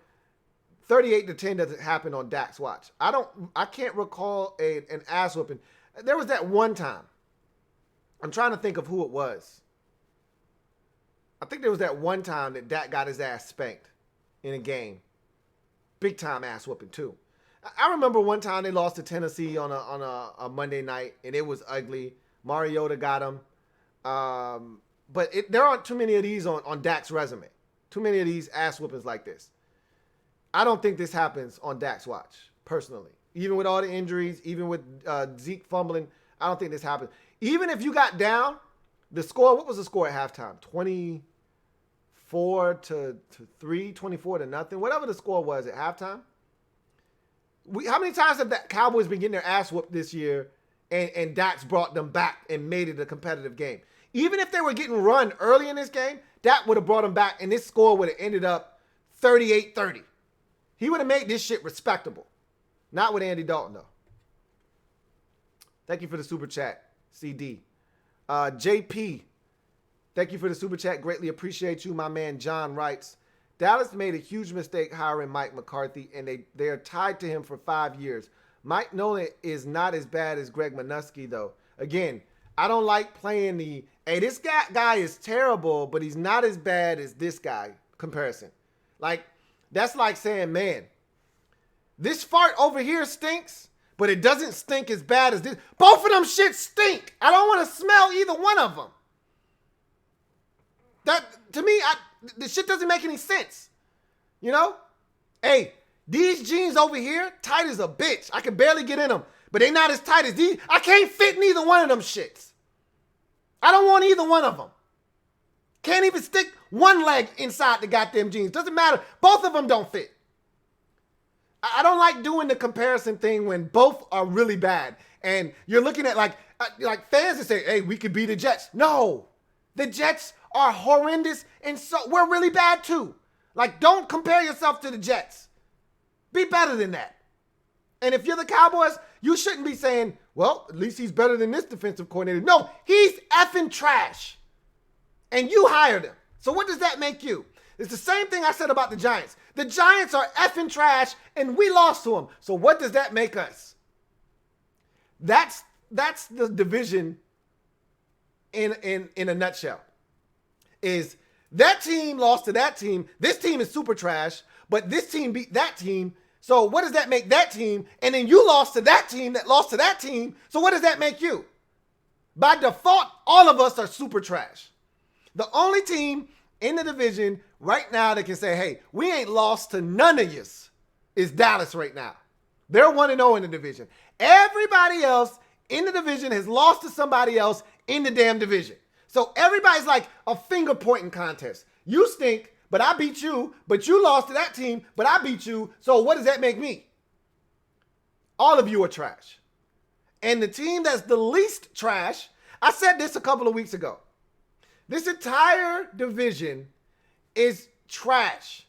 38-10 doesn't happen on Dak's watch. I can't recall an ass whooping. There was that one time. I'm trying to think of who it was. I think there was that one time that Dak got his ass spanked in a game. Big time ass whooping too. I remember one time they lost to Tennessee on a Monday night, and it was ugly. Mariota got him. But there aren't too many of these on Dak's resume. Too many of these ass whoopings like this. I don't think this happens on Dak's watch, personally. Even with all the injuries, even with Zeke fumbling, I don't think this happens. Even if you got down, the score, what was the score at halftime? 24-3, 24-0, whatever the score was at halftime. How many times have the Cowboys been getting their ass whooped this year and Dak's brought them back and made it a competitive game? Even if they were getting run early in this game, Dak would have brought them back and this score would have ended up 38-30. He would have made this shit respectable. Not with Andy Dalton, though. Thank you for the super chat, CD. JP, thank you for the super chat. Greatly appreciate you. My man John writes, Dallas made a huge mistake hiring Mike McCarthy, and they are tied to him for 5 years. Mike Nolan is not as bad as Greg Minuski, though. Again, I don't like playing the, hey, this guy is terrible, but he's not as bad as this guy comparison. Like, that's like saying, man, this fart over here stinks, but it doesn't stink as bad as this. Both of them shit stink. I don't want to smell either one of them. That, to me, the shit doesn't make any sense. You know? Hey, these jeans over here, tight as a bitch. I can barely get in them, but they not as tight as these. I can't fit neither one of them shits. I don't want either one of them. Can't even stick one leg inside the goddamn jeans. Doesn't matter. Both of them don't fit. I don't like doing the comparison thing when both are really bad. And you're looking at like fans that say, hey, we could beat the Jets. No, the Jets are horrendous, and so we're really bad too. Like, don't compare yourself to the Jets. Be better than that. And if you're the Cowboys, you shouldn't be saying, well, at least he's better than this defensive coordinator. No, he's effing trash. And you hired him. So what does that make you? It's the same thing I said about the Giants. The Giants are effing trash, and we lost to them. So what does that make us? That's the division in a nutshell. Is that team lost to that team. This team is super trash, but this team beat that team. So what does that make that team? And then you lost to that team that lost to that team. So what does that make you? By default, all of us are super trash. The only team in the division right now that can say, hey, we ain't lost to none of yous is Dallas right now. They're 1-0 in the division. Everybody else in the division has lost to somebody else in the damn division. So everybody's like a finger pointing contest. You stink, but I beat you, but you lost to that team, but I beat you. So what does that make me? All of you are trash. And the team that's the least trash, I said this a couple of weeks ago. This entire division is trash.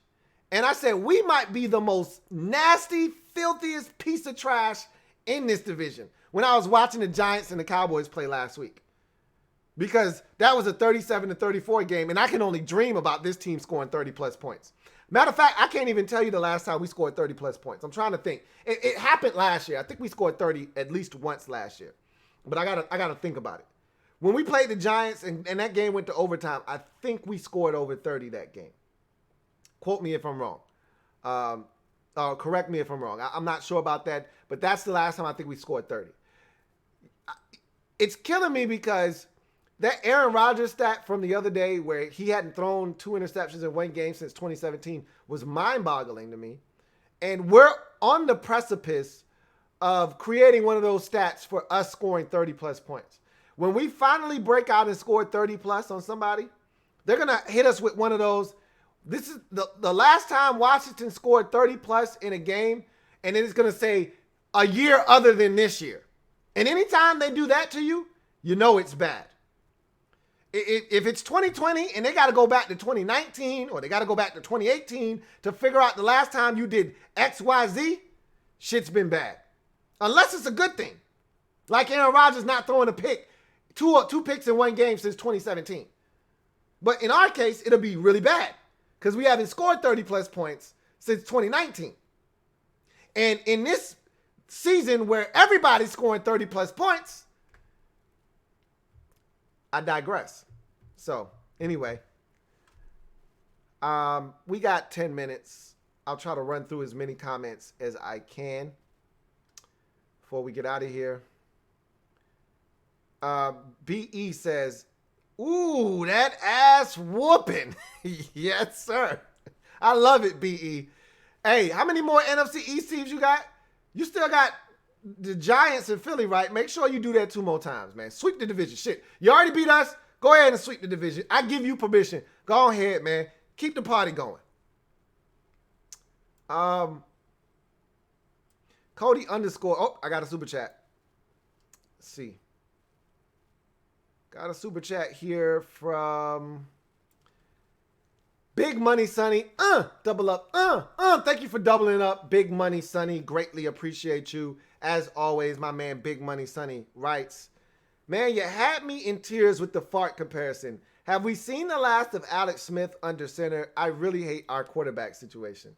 And I said, we might be the most nasty, filthiest piece of trash in this division when I was watching the Giants and the Cowboys play last week. Because that was a 37-34 game, and I can only dream about this team scoring 30-plus points. Matter of fact, I can't even tell you the last time we scored 30-plus points. I'm trying to think. It happened last year. I think we scored 30 at least once last year. But I gotta think about it. When we played the Giants and that game went to overtime, I think we scored over 30 that game. Quote me if I'm wrong. Correct me if I'm wrong. I'm not sure about that, but that's the last time I think we scored 30. It's killing me because that Aaron Rodgers stat from the other day where he hadn't thrown 2 interceptions in one game since 2017 was mind-boggling to me. And we're on the precipice of creating one of those stats for us scoring 30-plus points. When we finally break out and score 30-plus on somebody, they're going to hit us with one of those. This is the last time Washington scored 30-plus in a game, and then it's going to say a year other than this year. And anytime they do that to you, you know it's bad. If it's 2020 and they got to go back to 2019 or they got to go back to 2018 to figure out the last time you did X, Y, Z, shit's been bad. Unless it's a good thing. Like Aaron Rodgers not throwing a pick. Two picks in one game since 2017. But in our case, it'll be really bad because we haven't scored 30-plus points since 2019. And in this season where everybody's scoring 30-plus points, I digress. So, anyway, we got 10 minutes. I'll try to run through as many comments as I can before we get out of here. BE says, ooh, that ass whooping. Yes, sir. I love it, BE. Hey, how many more NFC East teams you got? You still got the Giants and Philly, right? Make sure you do that 2 more times, man. Sweep the division. Shit. You already beat us. Go ahead and sweep the division. I give you permission. Go ahead, man. Keep the party going. Cody _ Oh, I got a super chat. Let's see. Got a super chat here from Big Money Sonny. Double up. Thank you for doubling up, Big Money Sonny. Greatly appreciate you. As always, my man Big Money Sonny writes, man, you had me in tears with the fart comparison. Have we seen the last of Alex Smith under center? I really hate our quarterback situation.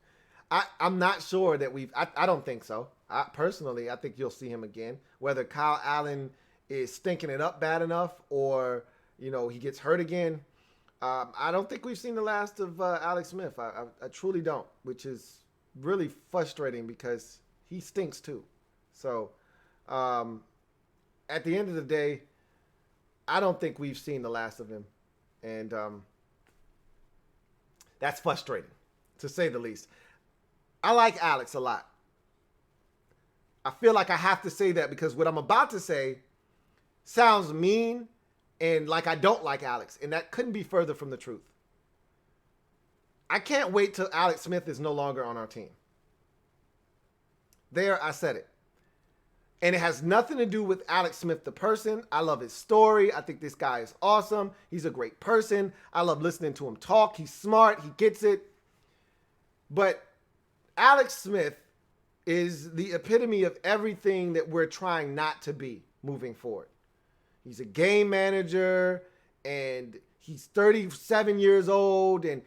I'm not sure that I don't think so. Personally, I think you'll see him again. Whether Kyle Allen is stinking it up bad enough or, he gets hurt again. I don't think we've seen the last of Alex Smith. I truly don't, which is really frustrating because he stinks too. So, at the end of the day, I don't think we've seen the last of him. And that's frustrating, to say the least. I like Alex a lot. I feel like I have to say that because what I'm about to say sounds mean and like I don't like Alex, and that couldn't be further from the truth. I can't wait till Alex Smith is no longer on our team. There, I said it. And it has nothing to do with Alex Smith, the person. I love his story. I think this guy is awesome. He's a great person. I love listening to him talk. He's smart. He gets it. But Alex Smith is the epitome of everything that we're trying not to be moving forward. He's a game manager, and he's 37 years old, and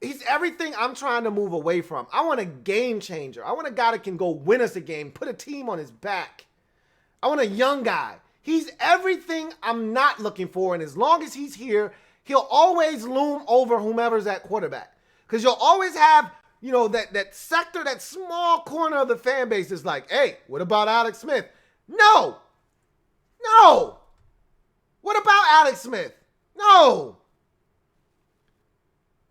he's everything I'm trying to move away from. I want a game changer. I want a guy that can go win us a game, put a team on his back. I want a young guy. He's everything I'm not looking for, and as long as he's here, he'll always loom over whomever's at quarterback. Because you'll always have, that sector, that small corner of the fan base is like, hey, what about Alex Smith? No. What about Alex Smith? No.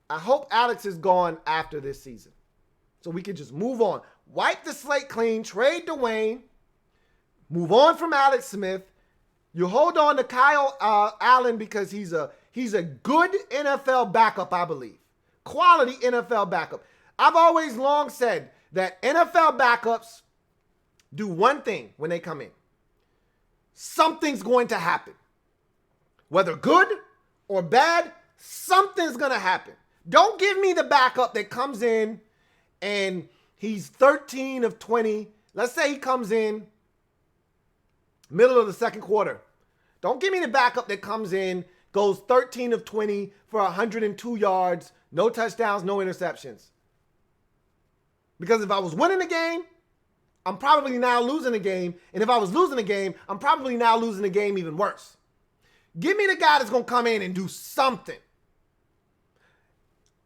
I hope Alex is gone after this season so we can just move on. Wipe the slate clean, trade Dwayne, move on from Alex Smith. You hold on to Kyle Allen because he's a good NFL backup, I believe. Quality NFL backup. I've always long said that NFL backups do one thing when they come in. Something's going to happen. Whether good or bad, something's going to happen. Don't give me the backup that comes in and he's 13 of 20. Let's say he comes in middle of the second quarter. Don't give me the backup that comes in, goes 13 of 20 for 102 yards, no touchdowns, no interceptions. Because if I was winning the game, I'm probably now losing the game. And if I was losing the game, I'm probably now losing the game even worse. Give me the guy that's going to come in and do something.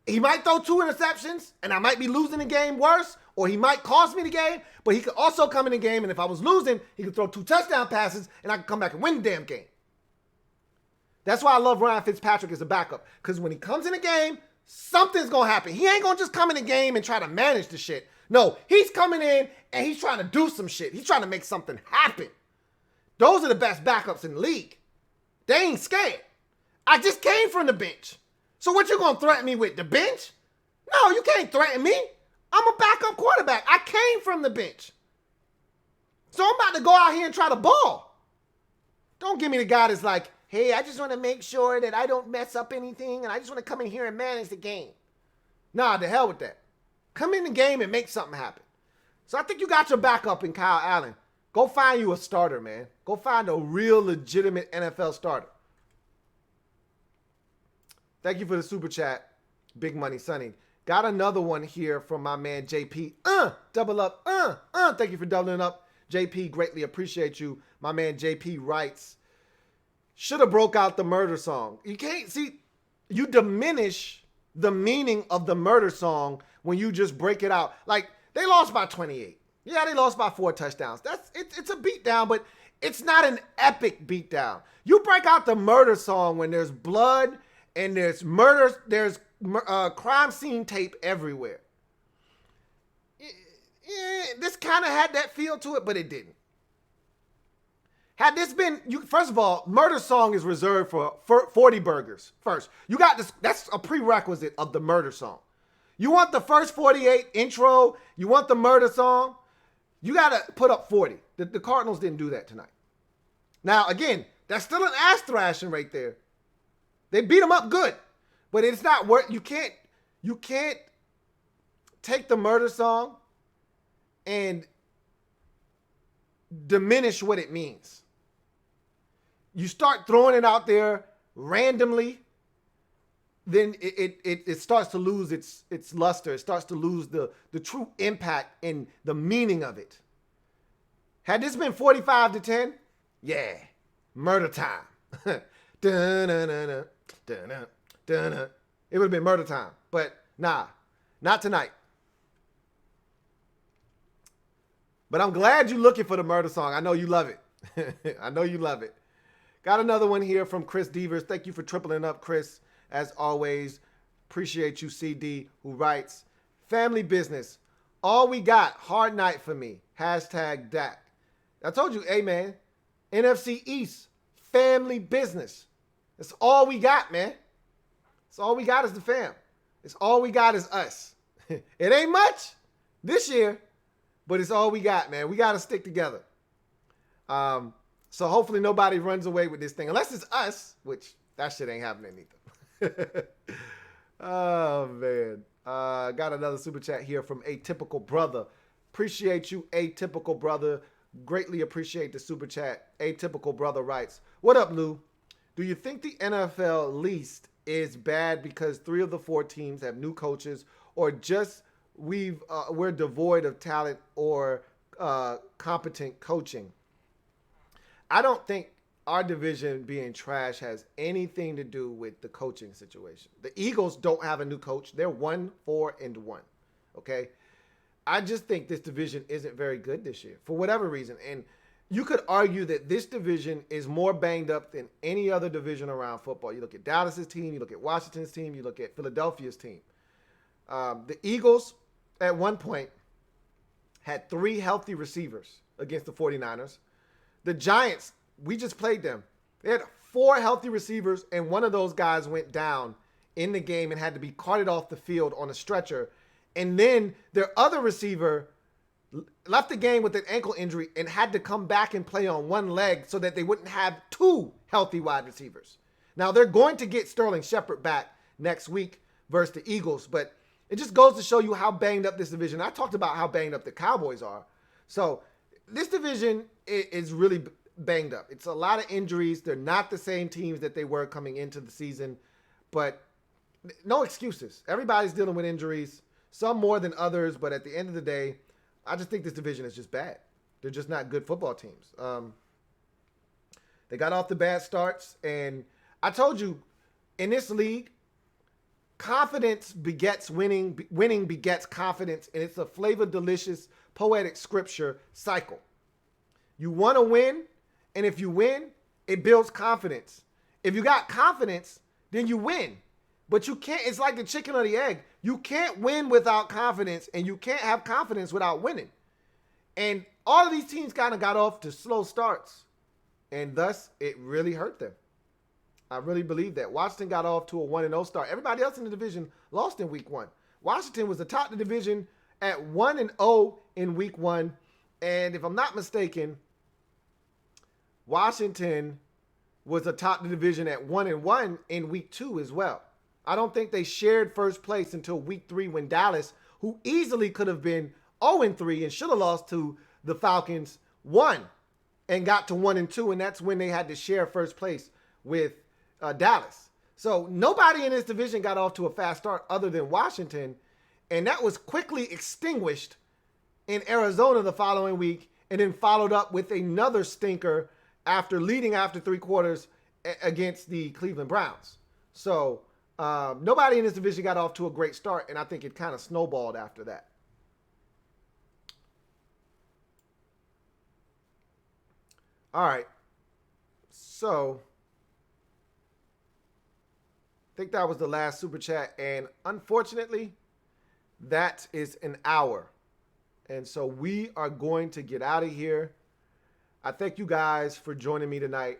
He might throw 2 interceptions, and I might be losing the game worse, or he might cost me the game, but he could also come in the game, and if I was losing, he could throw 2 touchdown passes, and I could come back and win the damn game. That's why I love Ryan Fitzpatrick as a backup, because when he comes in the game, something's going to happen. He ain't going to just come in the game and try to manage the shit. No, he's coming in, and he's trying to do some shit. He's trying to make something happen. Those are the best backups in the league. They ain't scared. I just came from the bench. So what you gonna threaten me with, the bench? No, you can't threaten me. I'm a backup quarterback. I came from the bench. So I'm about to go out here and try to ball. Don't give me the guy that's like, hey, I just want to make sure that I don't mess up anything and I just want to come in here and manage the game. Nah, the hell with that. Come in the game and make something happen. So I think you got your backup in Kyle Allen. Go find you a starter, man. Go find a real legitimate NFL starter. Thank you for the super chat, Big Money Sonny. Got another one here from my man JP. Double up. Thank you for doubling up, JP. Greatly appreciate you. My man JP writes, should have broke out the murder song. You can't see, you diminish the meaning of the murder song when you just break it out. Like, they lost by 28. Yeah, they lost by 4 touchdowns. It's a beatdown, but it's not an epic beatdown. You break out the murder song when there's blood and there's murder, there's crime scene tape everywhere. This kind of had that feel to it, but it didn't. Had this been, first of all, murder song is reserved for 40 burgers first. You got this, that's a prerequisite of the murder song. You want the first 48 intro, you want the murder song, you got to put up 40. The Cardinals didn't do that tonight. Now, again, that's still an ass thrashing right there. They beat them up good, but it's not worth, you can't take the murder song and diminish what it means. You start throwing it out there randomly, then it starts to lose its luster. It starts to lose the true impact and the meaning of it. Had this been 45-10, yeah, murder time. Dun-dun-dun-dun, dun-dun, dun-dun. It would have been murder time, but nah, not tonight. But I'm glad you're looking for the murder song. I know you love it. I know you love it. Got another one here from Chris Devers. Thank you for tripling up, Chris. As always, appreciate you, CD, who writes, Family business. All we got. Hard night for me. Hashtag Dak. I told you, hey, man. NFC East. Family business. That's all we got, man. That's all we got is the fam. It's all we got is us. It ain't much this year, but it's all we got, man. We got to stick together. So hopefully nobody runs away with this thing. Unless it's us, which that shit ain't happening either. Oh, man. Got another super chat here from Atypical Brother. Appreciate you, Atypical Brother. Greatly appreciate the super chat. Atypical Brother writes, what up, Lou? Do you think the NFL least is bad because 3 of the 4 teams have new coaches, or just we're devoid of talent or competent coaching? I don't think our division being trash has anything to do with the coaching situation. The Eagles don't have a new coach. They're 1-4-1. Okay. I just think this division isn't very good this year for whatever reason. And you could argue that this division is more banged up than any other division around football. You look at Dallas's team, you look at Washington's team, you look at Philadelphia's team. The Eagles at one point had 3 healthy receivers against the 49ers. The Giants, we just played them. They had 4 healthy receivers, and one of those guys went down in the game and had to be carted off the field on a stretcher. And then their other receiver left the game with an ankle injury and had to come back and play on one leg so that they wouldn't have 2 healthy wide receivers. Now, they're going to get Sterling Shepard back next week versus the Eagles, but it just goes to show you how banged up this division. I talked about how banged up the Cowboys are. So this division is really banged up. It's a lot of injuries. They're not the same teams that they were coming into the season, but no excuses. Everybody's dealing with injuries, some more than others, but at the end of the day, I just think this division is just bad. They're just not good football teams. They got off the bad starts, and I told you, in this league, confidence begets winning, winning begets confidence, and it's a flavor delicious poetic scripture cycle. You want to win, and if you win, it builds confidence. If you got confidence, then you win. But you can't, it's like the chicken or the egg. You can't win without confidence, and you can't have confidence without winning. And all of these teams kind of got off to slow starts, and thus it really hurt them. I really believe that. Washington got off to a 1-0 start. Everybody else in the division lost in week 1. Washington was atop the division at 1-0 in week 1. And if I'm not mistaken, Washington was atop the division at 1-1 in week 2 as well. I don't think they shared first place until week 3 when Dallas, who easily could have been 0-3 and should have lost to the Falcons, won and got to 1-2. And that's when they had to share first place with Dallas. So nobody in this division got off to a fast start other than Washington. And that was quickly extinguished in Arizona the following week, and then followed up with another stinker after leading after 3 quarters against the Cleveland Browns. So nobody in this division got off to a great start, and I think it kind of snowballed after that. All right. So I think that was the last super chat, and unfortunately, that is an hour. And so we are going to get out of here. I thank you guys for joining me tonight.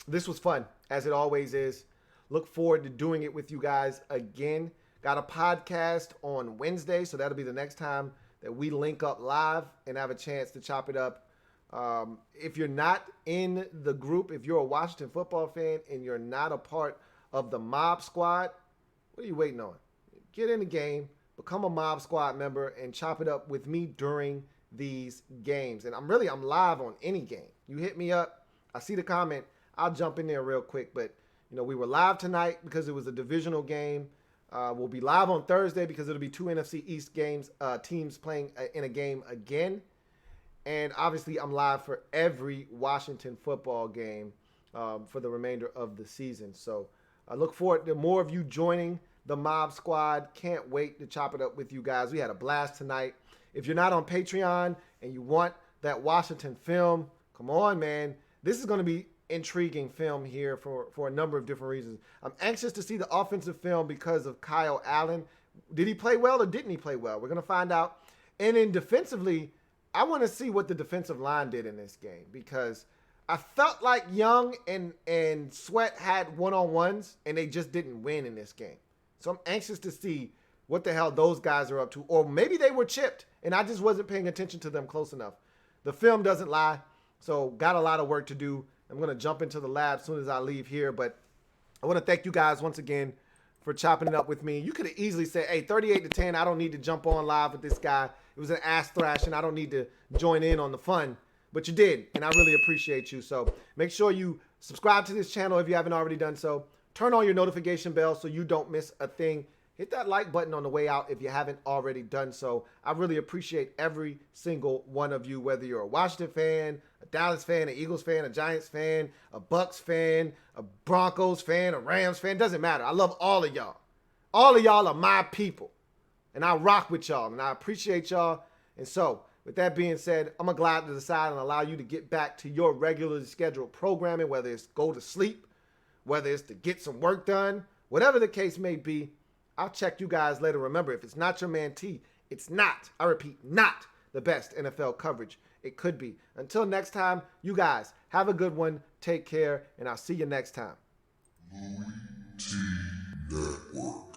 This was fun, as it always is. Look forward to doing it with you guys again. Got a podcast on Wednesday, so that'll be the next time that we link up live and have a chance to chop it up. If you're not in the group, if you're a Washington football fan and you're not a part of the Mob Squad, what are you waiting on? Get in the game, become a Mob Squad member, and chop it up with me during these games. And I'm live on any game. You hit me up, I see the comment, I'll jump in there real quick. But we were live tonight because it was a divisional game. We'll be live on Thursday because it'll be 2 NFC East games, teams playing in a game again. And obviously, I'm live for every Washington football game for the remainder of the season. So I look forward to more of you joining the Mob Squad. Can't wait to chop it up with you guys. We had a blast tonight. If you're not on Patreon and you want that Washington film, come on, man. This is going to be intriguing film here for a number of different reasons. I'm anxious to see the offensive film because of Kyle Allen. Did he play well or didn't he play well? We're going to find out. And then defensively, I want to see what the defensive line did in this game because I felt like Young and Sweat had one-on-ones and they just didn't win in this game. So I'm anxious to see what the hell those guys are up to. Or maybe they were chipped and I just wasn't paying attention to them close enough. The film doesn't lie, so got a lot of work to do. I'm going to jump into the lab as soon as I leave here. But I want to thank you guys once again for chopping it up with me. You could have easily said, hey, 38-10, I don't need to jump on live with this guy. It was an ass thrashing. I don't need to join in on the fun. But you did, and I really appreciate you. So make sure you subscribe to this channel if you haven't already done so. Turn on your notification bell so you don't miss a thing. Hit that like button on the way out if you haven't already done so. I really appreciate every single one of you, whether you're a Washington fan, a Dallas fan, an Eagles fan, a Giants fan, a Bucks fan, a Broncos fan, a Rams fan. Doesn't matter. I love all of y'all. All of y'all are my people. And I rock with y'all, and I appreciate y'all. And so, with that being said, I'm glad to decide and allow you to get back to your regularly scheduled programming, whether it's go to sleep, whether it's to get some work done, whatever the case may be. I'll check you guys later. Remember, if it's not your man T, it's not, I repeat, not the best NFL coverage it could be. Until next time, you guys have a good one. Take care, and I'll see you next time. LouieTeeNetwork.